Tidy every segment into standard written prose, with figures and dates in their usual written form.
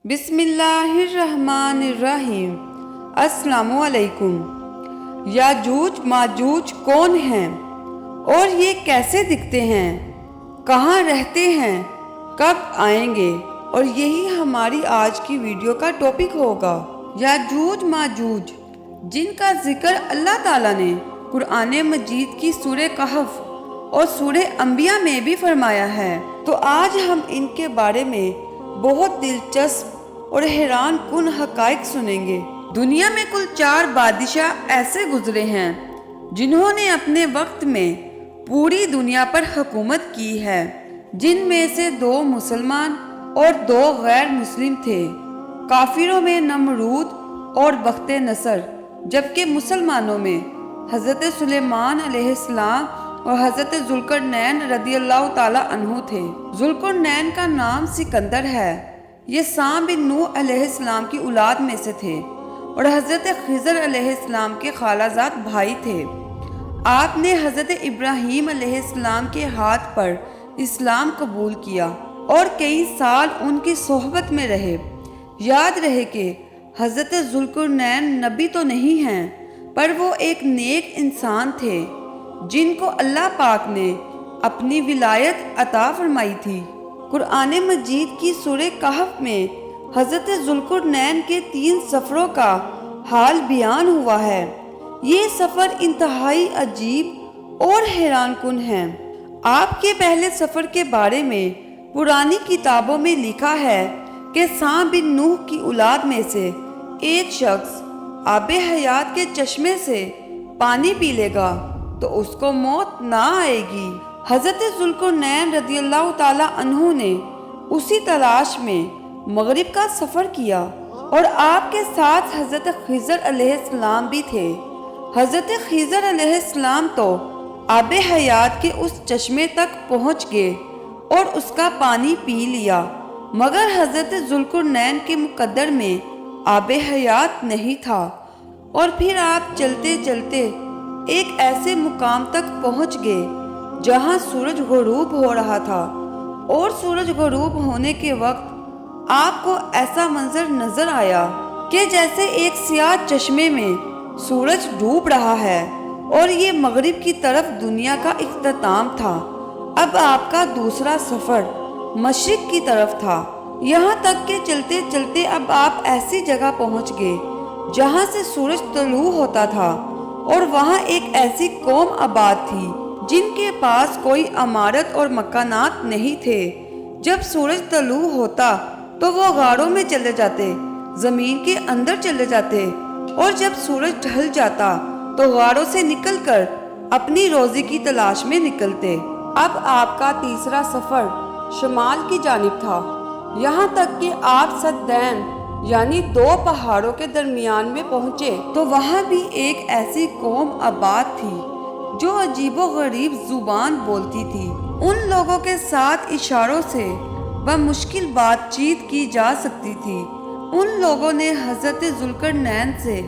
بسم اللہ الرحمن الرحیم۔ السلام علیکم۔ یاجوج ماجوج کون ہیں اور یہ کیسے دکھتے ہیں، کہاں رہتے ہیں، کب آئیں گے، اور یہی ہماری آج کی ویڈیو کا ٹاپک ہوگا۔ یاجوج ماجوج جن کا ذکر اللہ تعالیٰ نے قرآن مجید کی سورہ کہف اور سورہ انبیاء میں بھی فرمایا ہے، تو آج ہم ان کے بارے میں بہت دلچسپ اور حیران کن حقائق سنیں گے۔ دنیا میں کل 4 بادشاہ ایسے گزرے ہیں جنہوں نے اپنے وقت میں پوری دنیا پر حکومت کی ہے، جن میں سے 2 مسلمان اور 2 غیر مسلم تھے۔ کافروں میں نمرود اور بخت نصر، جبکہ مسلمانوں میں حضرت سلیمان علیہ السلام اور حضرت ذوالقرنین رضی اللہ تعالیٰ عنہ تھے۔ ذوالقرنین کا نام سکندر ہے۔ یہ سام بن نوح علیہ السلام کی اولاد میں سے تھے اور حضرت خضر علیہ السلام کے خالہ زاد بھائی تھے۔ آپ نے حضرت ابراہیم علیہ السلام کے ہاتھ پر اسلام قبول کیا اور کئی سال ان کی صحبت میں رہے۔ یاد رہے کہ حضرت ذوالقرنین نبی تو نہیں ہیں، پر وہ ایک نیک انسان تھے جن کو اللہ پاک نے اپنی ولایت عطا فرمائی تھی۔ قرآن مجید کی سورہ کہف میں حضرت ذوالقرنین کے 3 سفروں کا حال بیان ہوا ہے۔ یہ سفر انتہائی عجیب اور حیران کن ہیں۔ آپ کے پہلے سفر کے بارے میں پرانی کتابوں میں لکھا ہے کہ سام بن نوح کی اولاد میں سے ایک شخص آب حیات کے چشمے سے پانی پی لے گا تو اس کو موت نہ آئے گی۔ حضرت ذوالقرنین رضی اللہ تعالیٰ عنہ نے اسی تلاش میں مغرب کا سفر کیا اور آپ کے ساتھ حضرت خضر علیہ السلام بھی تھے۔ حضرت خضر علیہ السلام تو آب حیات کے اس چشمے تک پہنچ گئے اور اس کا پانی پی لیا، مگر حضرت ذوالقرنین کے مقدر میں آب حیات نہیں تھا، اور پھر آپ چلتے چلتے ایک ایسے مقام تک پہنچ گئے جہاں سورج غروب ہو رہا تھا، اور سورج غروب ہونے کے وقت آپ کو ایسا منظر نظر آیا کہ جیسے ایک سیاہ چشمے میں سورج ڈوب رہا ہے، اور یہ مغرب کی طرف دنیا کا اختتام تھا۔ اب آپ کا دوسرا سفر مشرق کی طرف تھا، یہاں تک کہ چلتے چلتے اب آپ ایسی جگہ پہنچ گئے جہاں سے سورج طلوع ہوتا تھا، اور وہاں ایک ایسی قوم آباد تھی جن کے پاس کوئی عمارت اور مکانات نہیں تھے۔ جب سورج طلوع ہوتا تو وہ غاروں میں چلے جاتے، زمین کے اندر چلے جاتے، اور جب سورج ڈھل جاتا تو غاروں سے نکل کر اپنی روزی کی تلاش میں نکلتے۔ اب آپ کا تیسرا سفر شمال کی جانب تھا، یہاں تک کہ آپ سدین یعنی 2 پہاڑوں کے درمیان میں پہنچے تو وہاں بھی ایک ایسی قوم آباد تھی جو عجیب و غریب زبان بولتی تھی۔ ان لوگوں کے ساتھ اشاروں سے بمشکل بات چیت کی جا سکتی تھی۔ ان لوگوں نے حضرت ذوالقرنین سے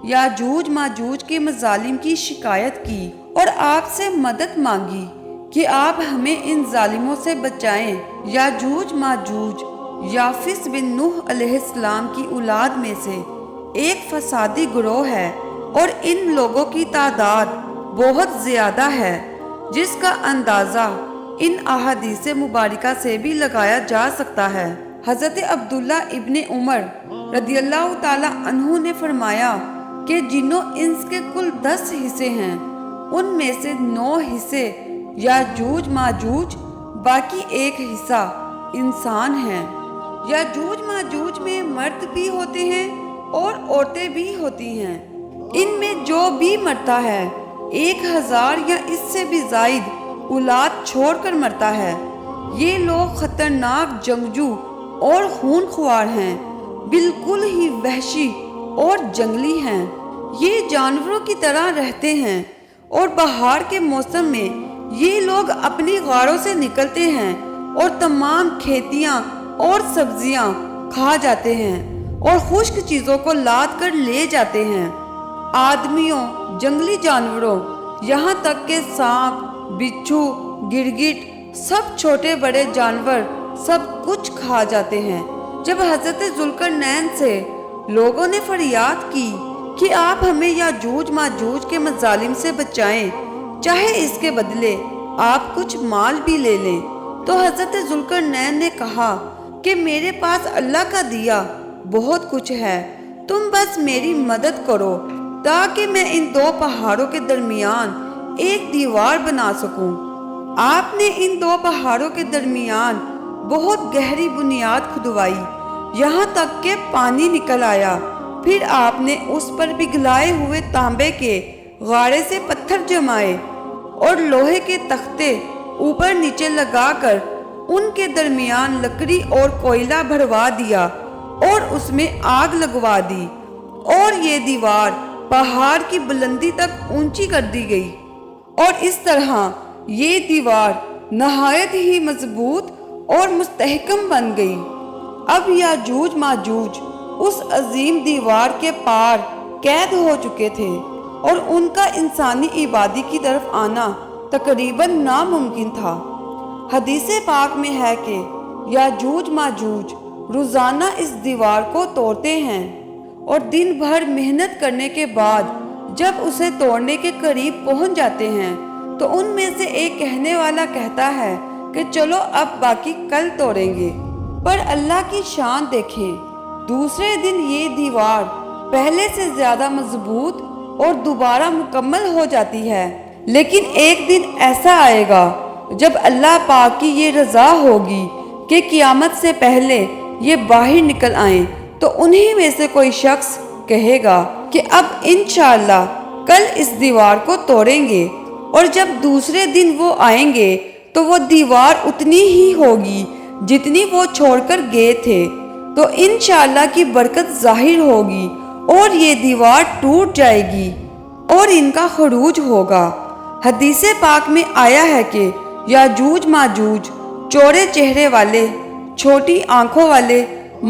یاجوج ماجوج کے مظالم کی شکایت کی اور آپ سے مدد مانگی کہ آپ ہمیں ان ظالموں سے بچائیں۔ یاجوج ماجوج یافس بن نوح علیہ السلام کی اولاد میں سے ایک فسادی گروہ ہے، اور ان لوگوں کی تعداد بہت زیادہ ہے، جس کا اندازہ ان احادیث مبارکہ سے بھی لگایا جا سکتا ہے۔ حضرت عبداللہ ابن عمر رضی اللہ تعالیٰ عنہ نے فرمایا کہ جن و انس کے کل 10 حصے ہیں، ان میں سے 9 حصے یاجوج ماجوج، باقی 1 حصہ انسان ہیں۔ یاجوج ماجوج میں مرد بھی ہوتے ہیں اور عورتیں بھی ہوتی ہیں۔ ان میں جو بھی مرتا ہے 1000 یا اس سے بھی زائد اولاد چھوڑ کر مرتا ہے۔ یہ لوگ خطرناک جنگجو اور خون خوار ہیں، بالکل ہی وحشی اور جنگلی ہیں۔ یہ جانوروں کی طرح رہتے ہیں، اور بہار کے موسم میں یہ لوگ اپنی غاروں سے نکلتے ہیں اور تمام کھیتیاں اور سبزیاں کھا جاتے ہیں اور خشک چیزوں کو لاد کر لے جاتے ہیں۔ آدمیوں، جنگلی جانوروں، یہاں تک کہ سانپ، بچھو، گرگٹ، سب چھوٹے بڑے جانور سب کچھ کھا جاتے ہیں۔ جب حضرت ذوالقرنین سے لوگوں نے فریاد کی کہ آپ ہمیں یاجوج ماجوج کے مظالم سے بچائیں، چاہے اس کے بدلے آپ کچھ مال بھی لے لیں، تو حضرت ذوالقرنین نے کہا کہ میرے پاس اللہ کا دیا بہت کچھ ہے، تم بس میری مدد کرو تاکہ میں ان دو پہاڑوں کے درمیان ایک دیوار بنا سکوں۔ آپ نے ان دو پہاڑوں کے درمیان بہت گہری بنیاد کھدوائی، یہاں تک کہ پانی نکل آیا۔ پھر آپ نے اس پر پگھلائے ہوئے تانبے کے غارے سے پتھر جمائے اور لوہے کے تختے اوپر نیچے لگا کر ان کے درمیان لکڑی اور کوئلہ بھروا دیا اور اس میں آگ لگوا دی، اور یہ دیوار پہاڑ کی بلندی تک اونچی کر دی گئی، اور اس طرح یہ دیوار نہایت ہی مضبوط اور مستحکم بن گئی۔ اب یاجوج ماجوج اس عظیم دیوار کے پار قید ہو چکے تھے، اور ان کا انسانی آبادی کی طرف آنا تقریباً ناممکن تھا۔ حدیث پاک میں ہے کہ یاجوج ماجوج روزانہ اس دیوار کو توڑتے ہیں، اور دن بھر محنت کرنے کے بعد جب اسے توڑنے کے قریب پہنچ جاتے ہیں تو ان میں سے ایک کہنے والا کہتا ہے کہ چلو اب باقی کل توڑیں گے، پر اللہ کی شان دیکھیں، دوسرے دن یہ دیوار پہلے سے زیادہ مضبوط اور دوبارہ مکمل ہو جاتی ہے۔ لیکن ایک دن ایسا آئے گا جب اللہ پاک کی یہ رضا ہوگی کہ قیامت سے پہلے یہ باہر نکل آئیں، تو انہی میں سے کوئی شخص کہے گا کہ اب انشاءاللہ کل اس دیوار کو توڑیں گے، اور جب دوسرے دن وہ آئیں گے تو وہ دیوار اتنی ہی ہوگی جتنی وہ چھوڑ کر گئے تھے، تو انشاءاللہ کی برکت ظاہر ہوگی اور یہ دیوار ٹوٹ جائے گی اور ان کا خروج ہوگا۔ حدیث پاک میں آیا ہے کہ یاجوج ماجوج چوڑے چہرے والے، چھوٹی آنکھوں والے،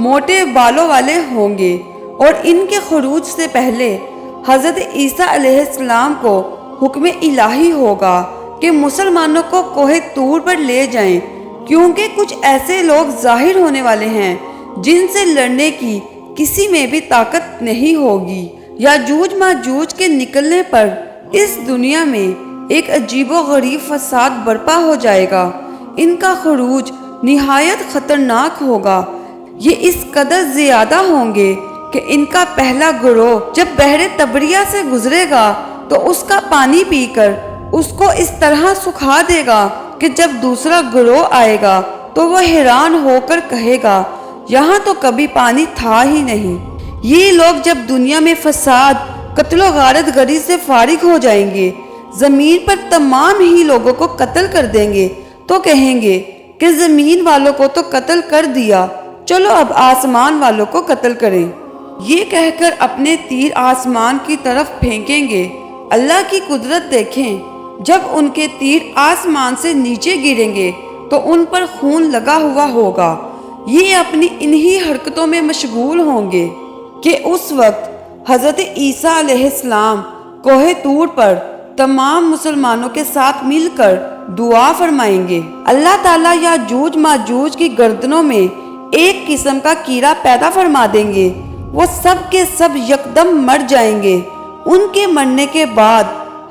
موٹے بالوں والے ہوں گے، اور ان کے خروج سے پہلے حضرت عیسیٰ علیہ السلام کو حکم الہی ہوگا کہ مسلمانوں کو کوہ طور پر لے جائیں، کیونکہ کچھ ایسے لوگ ظاہر ہونے والے ہیں جن سے لڑنے کی کسی میں بھی طاقت نہیں ہوگی۔ یاجوج ماجوج کے نکلنے پر اس دنیا میں ایک عجیب و غریب فساد برپا ہو جائے گا۔ ان کا خروج نہایت خطرناک ہوگا، یہ اس قدر زیادہ ہوں گے کہ ان کا پہلا گروہ جب بحر تبریہ سے گزرے گا تو اس کا پانی پی کر اس کو اس طرح سکھا دے گا کہ جب دوسرا گروہ آئے گا تو وہ حیران ہو کر کہے گا یہاں تو کبھی پانی تھا ہی نہیں۔ یہ لوگ جب دنیا میں فساد، قتل و غارت گری سے فارغ ہو جائیں گے، زمین پر تمام ہی لوگوں کو قتل کر دیں گے، تو کہیں گے کہ زمین والوں کو تو قتل کر دیا، چلو اب آسمان والوں کو قتل کریں۔ یہ کہہ کر اپنے تیر آسمان کی طرف پھینکیں گے۔ اللہ کی قدرت دیکھیں، جب ان کے تیر آسمان سے نیچے گریں گے تو ان پر خون لگا ہوا ہوگا۔ یہ اپنی انہی حرکتوں میں مشغول ہوں گے کہ اس وقت حضرت عیسیٰ علیہ السلام کوہ طور پر تمام مسلمانوں کے ساتھ مل کر دعا فرمائیں گے۔ اللہ تعالیٰ یاجوج ماجوج کی گردنوں میں ایک قسم کا کیڑا پیدا فرما دیں گے، وہ سب کے سب یکدم مر جائیں گے۔ ان کے مرنے کے بعد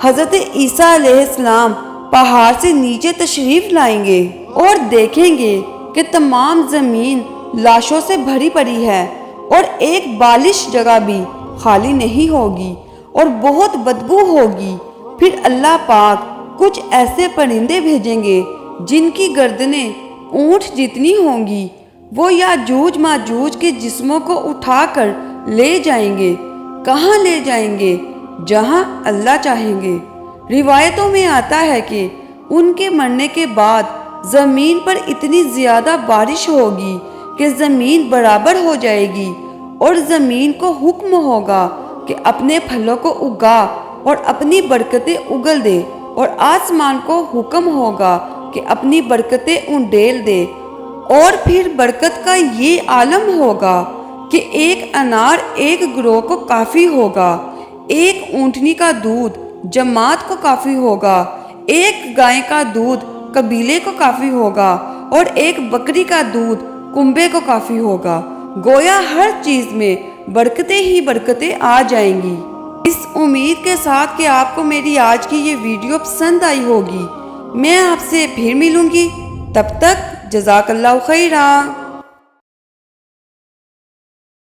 حضرت عیسیٰ علیہ السلام پہاڑ سے نیچے تشریف لائیں گے اور دیکھیں گے کہ تمام زمین لاشوں سے بھری پڑی ہے اور ایک بالش جگہ بھی خالی نہیں ہوگی اور بہت بدبو ہوگی۔ پھر اللہ پاک کچھ ایسے پرندے بھیجیں گے جن کی گردنیں اونٹ جتنی ہوں گی، وہ یاجوج ماجوج کے جسموں کو اٹھا کر لے جائیں گے۔ کہاں لے جائیں گے؟ جہاں اللہ چاہیں گے۔ روایتوں میں آتا ہے کہ ان کے مرنے کے بعد زمین پر اتنی زیادہ بارش ہوگی کہ زمین برابر ہو جائے گی، اور زمین کو حکم ہوگا کہ اپنے پھلوں کو اگا اور اپنی برکتیں اگل دے، اور آسمان کو حکم ہوگا کہ اپنی برکتیں انڈیل دے۔ اور پھر برکت کا یہ عالم ہوگا کہ ایک انار ایک گروہ کو کافی ہوگا، ایک اونٹنی کا دودھ جماعت کو کافی ہوگا، ایک گائے کا دودھ قبیلے کو کافی ہوگا، اور ایک بکری کا دودھ کنبے کو کافی ہوگا۔ گویا ہر چیز میں برکتیں ہی برکتیں آ جائیں گی۔ اس امید کے ساتھ کہ آپ کو میری آج کی یہ ویڈیو پسند آئی ہوگی، میں آپ سے پھر ملوں گی۔ تب تک جزاک اللہ خیرہ۔